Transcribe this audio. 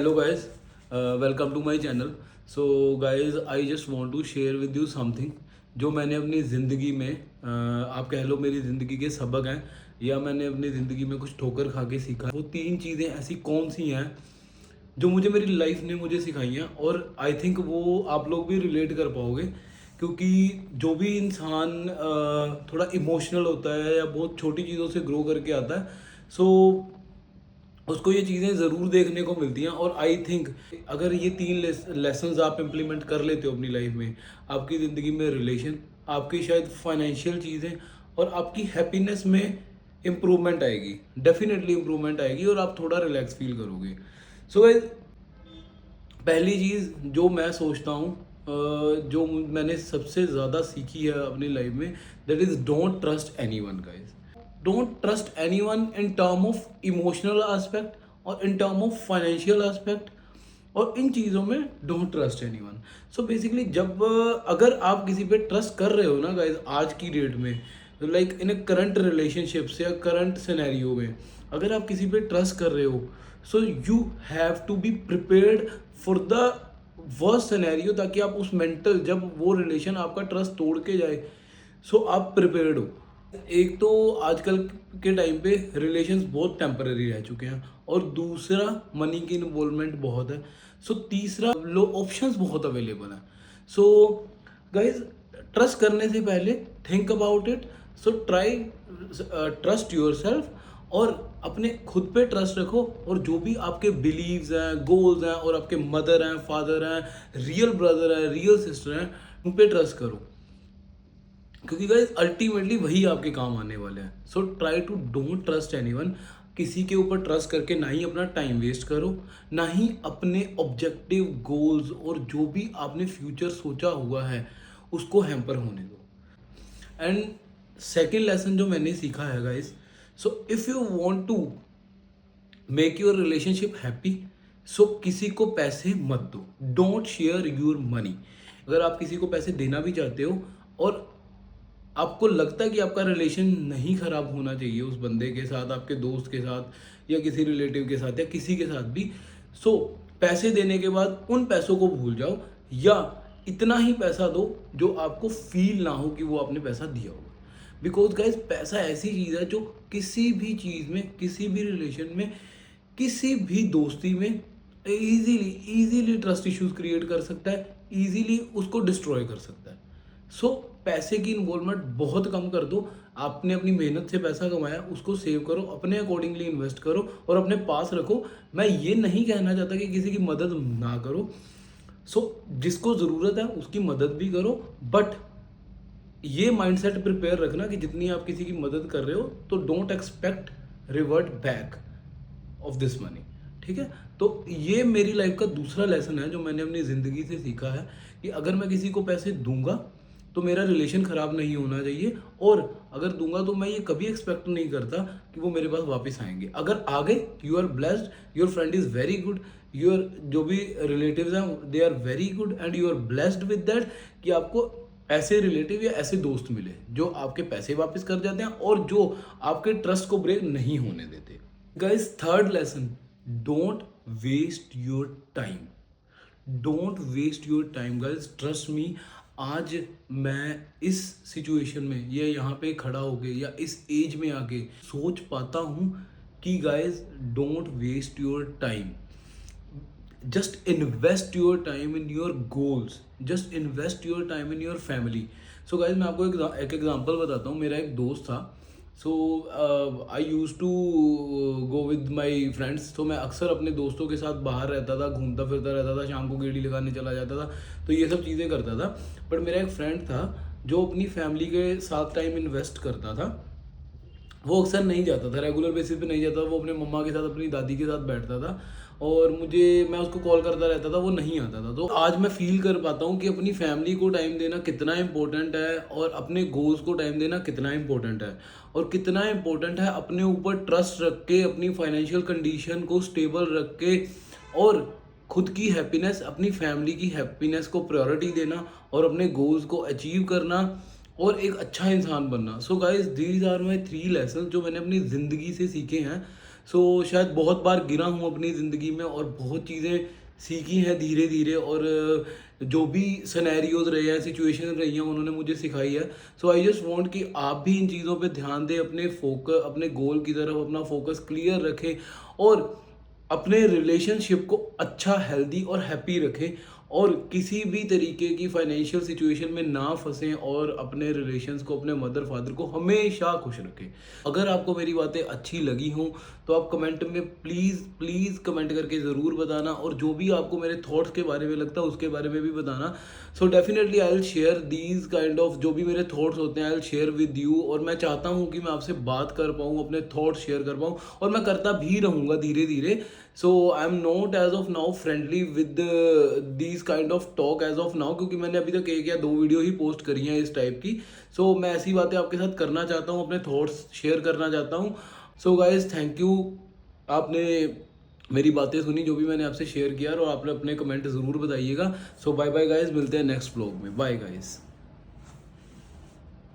Hello guys, welcome to my channel. So guys, I just want to share with you something जो मैंने अपनी ज़िंदगी में आप कह लो मेरी ज़िंदगी के सबक हैं या मैंने अपनी ज़िंदगी में कुछ ठोकर खा के सीखा है। वो तीन चीज़ें ऐसी कौन सी हैं जो मुझे मेरी लाइफ ने मुझे सिखाई हैं और आई थिंक वो आप लोग भी रिलेट कर पाओगे क्योंकि जो भी इंसान थोड़ा इमोशनल होता है या बहुत छोटी चीज़ों से ग्रो करके आता है सो उसको ये चीज़ें ज़रूर देखने को मिलती हैं और आई थिंक अगर ये तीन लेसन्स आप इम्प्लीमेंट कर लेते हो अपनी लाइफ में आपकी ज़िंदगी में रिलेशन आपकी शायद फाइनेंशियल चीज़ें और आपकी हैप्पीनेस में इम्प्रूवमेंट आएगी, डेफिनेटली इम्प्रूवमेंट आएगी और आप थोड़ा रिलैक्स फील करोगे। सो पहली चीज़ जो मैं सोचता हूँ जो मैंने सबसे ज़्यादा सीखी है अपनी लाइफ में that is don't trust anyone guys. Don't trust anyone in term of emotional aspect और in term of financial aspect और इन चीज़ों में don't trust anyone. So basically जब अगर आप किसी पे ट्रस्ट कर रहे हो ना गाइज आज की डेट में like in a current relationships या करंट सिनेरियो में अगर आप किसी पे ट्रस्ट कर रहे हो so you have to be prepared for the worst scenario ताकि आप उस मेंटल जब वो रिलेशन आपका ट्रस्ट तोड़ के जाए सो आप प्रिपेयर्ड हो। एक तो आजकल के टाइम पे रिलेशंस बहुत टेम्पररी रह चुके हैं और दूसरा मनी की इन्वॉल्वमेंट बहुत है। सो तीसरा लो ऑप्शंस बहुत अवेलेबल हैं। सो गाइज ट्रस्ट करने से पहले think about it. So try trust yourself और अपने खुद पे ट्रस्ट रखो और जो भी आपके बिलीव्स हैं गोल्स हैं और आपके मदर हैं फादर हैं रियल ब्रदर हैं रियल सिस्टर हैं उन पे ट्रस्ट करो क्योंकि गाइस अल्टीमेटली वही आपके काम आने वाले हैं। So try to don't trust anyone. किसी के ऊपर ट्रस्ट करके ना ही अपना टाइम वेस्ट करो ना ही अपने ऑब्जेक्टिव गोल्स और जो भी आपने फ्यूचर सोचा हुआ है उसको हैम्पर होने दो। एंड सेकेंड लेसन जो मैंने सीखा है guys so if you want to make your relationship happy so किसी को पैसे मत दो। Don't share your money. अगर आप किसी को पैसे देना भी चाहते हो और आपको लगता है कि आपका रिलेशन नहीं ख़राब होना चाहिए उस बंदे के साथ आपके दोस्त के साथ या किसी रिलेटिव के साथ या किसी के साथ भी सो पैसे देने के बाद उन पैसों को भूल जाओ या इतना ही पैसा दो जो आपको फील ना हो कि वो आपने पैसा दिया होगा। बिकॉज गाइज पैसा ऐसी चीज़ है जो किसी भी चीज़ में किसी भी रिलेशन में किसी भी दोस्ती में इजीली ट्रस्ट इश्यूज क्रिएट कर सकता है, इजीली उसको डिस्ट्रॉय कर सकता है। सो पैसे की इन्वॉल्वमेंट बहुत कम कर दो। आपने अपनी मेहनत से पैसा कमाया उसको सेव करो अपने अकॉर्डिंगली इन्वेस्ट करो और अपने पास रखो। मैं ये नहीं कहना चाहता कि किसी की मदद ना करो। सो जिसको ज़रूरत है उसकी मदद भी करो बट ये माइंडसेट प्रिपेयर रखना कि जितनी आप किसी की मदद कर रहे हो तो don't expect revert back of this money. ठीक है, तो ये मेरी लाइफ का दूसरा लेसन है जो मैंने अपनी ज़िंदगी से सीखा है कि अगर मैं किसी को पैसे दूंगा तो मेरा रिलेशन ख़राब नहीं होना चाहिए और अगर दूंगा तो मैं ये कभी एक्सपेक्ट नहीं करता कि वो मेरे पास वापस आएंगे। अगर आ गए you are blessed, your friend is very good, your जो भी रिलेटिव्स हैं they are very good and you are blessed with that कि आपको ऐसे रिलेटिव या ऐसे दोस्त मिले जो आपके पैसे वापस कर जाते हैं और जो आपके ट्रस्ट को ब्रेक नहीं होने देते। Guys third lesson don't waste your time. Don't waste your time guys, trust me. आज मैं इस सिचुएशन में या यहाँ पे खड़ा होके या इस एज में आके सोच पाता हूँ कि guys don't waste your time. Just invest your time in your goals, just invest your time in your family. So guys मैं आपको एक एग्जांपल बताता हूँ। मेरा एक दोस्त था so I use to go with my friends. तो मैं अक्सर अपने दोस्तों के साथ बाहर रहता था, घूमता फिरता रहता था, शाम को गेड़ी लगाने चला जाता था, तो ये सब चीज़ें करता था। बट मेरा एक फ्रेंड था जो अपनी फैमिली के साथ टाइम इन्वेस्ट करता था। वो अक्सर नहीं जाता था, रेगुलर बेसिस पे नहीं जाता, वो अपने मम्मा के साथ अपनी दादी के साथ बैठता था और मैं उसको कॉल करता रहता था, वो नहीं आता था। तो आज मैं फील कर पाता हूँ कि अपनी फैमिली को टाइम देना कितना इंपॉर्टेंट है और अपने गोल्स को टाइम देना कितना इंपॉर्टेंट है और कितना इंपॉर्टेंट है अपने ऊपर ट्रस्ट रख के अपनी फाइनेंशियल कंडीशन को स्टेबल रख के और खुद की हैप्पीनेस अपनी फैमिली की हैप्पीनेस को प्रायोरिटी देना और अपने गोल्स को अचीव करना और एक अच्छा इंसान बनना। So guys these are my 3 lesson जो मैंने अपनी ज़िंदगी से सीखे हैं। सो शायद बहुत बार गिरा हूँ अपनी ज़िंदगी में और बहुत चीज़ें सीखी हैं धीरे धीरे, और जो भी सिनेरियोज रहे हैं, सिचुएशन रही हैं, उन्होंने मुझे सिखाई है। सो आई जस्ट वांट कि आप भी इन चीज़ों पे ध्यान दें, अपने फोकस, अपने गोल की तरफ अपना फोकस क्लियर रखें, और अपने रिलेशनशिप को अच्छा, हेल्दी और हैप्पी रखें, और किसी भी तरीके की फाइनेंशियल सिचुएशन में ना फंसें, और अपने रिलेशंस को, अपने मदर फादर को हमेशा खुश रखें। अगर आपको मेरी बातें अच्छी लगी हों तो आप कमेंट में प्लीज़ प्लीज़ कमेंट करके ज़रूर बताना, और जो भी आपको मेरे थॉट्स के बारे में लगता है उसके बारे में भी बताना। So definitely I will share these kind of, जो भी मेरे थॉट्स होते हैं I will share with you, और मैं चाहता हूँ कि मैं आपसे बात कर पाऊँ, अपने थॉट्स शेयर कर पाऊँ, और मैं करता भी रहूँगा धीरे धीरे। So I am not as of now friendly with these kind of talk as of now, क्योंकि मैंने अभी तक 1 या 2 वीडियो ही पोस्ट करी हैं इस टाइप की। सो मैं ऐसी बातें आपके साथ करना चाहता हूँ, अपने थॉट्स शेयर करना चाहता हूँ। सो गाइज थैंक यू, आपने मेरी बातें सुनी जो भी मैंने आपसे शेयर किया, और आपने अपने कमेंट ज़रूर बताइएगा। सो बाय बाय गाइज, मिलते हैं नेक्स्ट व्लॉग में। Bye guys.